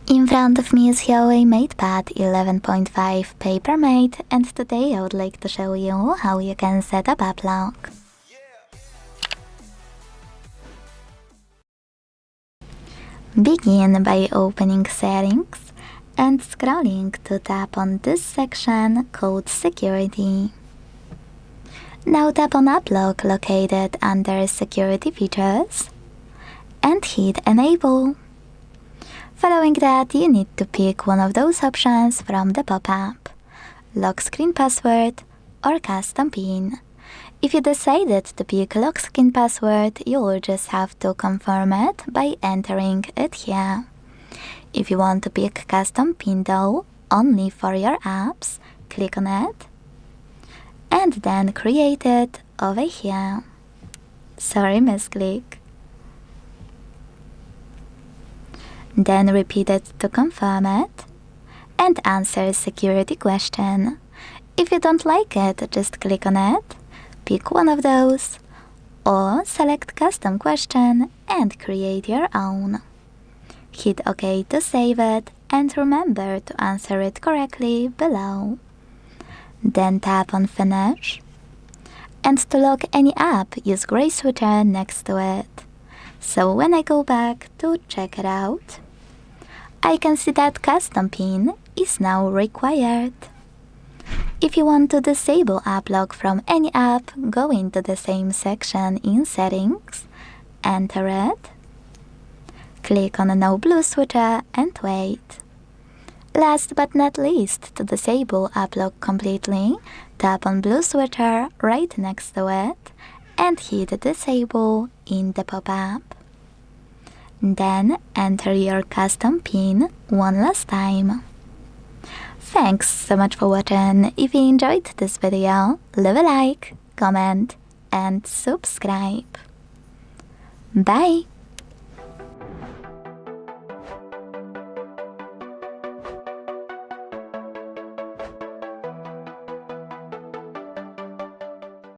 In front of me is HUAWEI MatePad 11.5 PaperMatte, and today I would like to show you how you can set up AppLock. Begin by opening Settings and scrolling to tap on this section called Security. Now tap on AppLock located under Security Features and hit Enable. Following that, you need to pick one of those options from the pop-up: lock screen password or custom PIN. If you decided to pick lock screen password, you will just have to confirm it by entering it here. If you want to pick custom PIN though, only for your apps, click on it and then create it over here. Sorry, misclick. Then repeat it to confirm it and answer security question. If you don't like it, just click on it, pick one of those, or select custom question and create your own. Hit OK to save it and remember to answer it correctly below. Then tap on Finish. And to lock any app, use GraceReturn next to it. So when I go back to check it out, I can see that custom PIN is now required. If you want to disable AppLock from any app, go into the same section in Settings, enter it, click on No Blue Switcher and wait. Last but not least, to disable AppLock completely, tap on Blue Switcher right next to it and hit Disable in the pop-up. Then enter your custom PIN one last time. Thanks so much for watching. If you enjoyed this video, leave a like, comment and subscribe. Bye!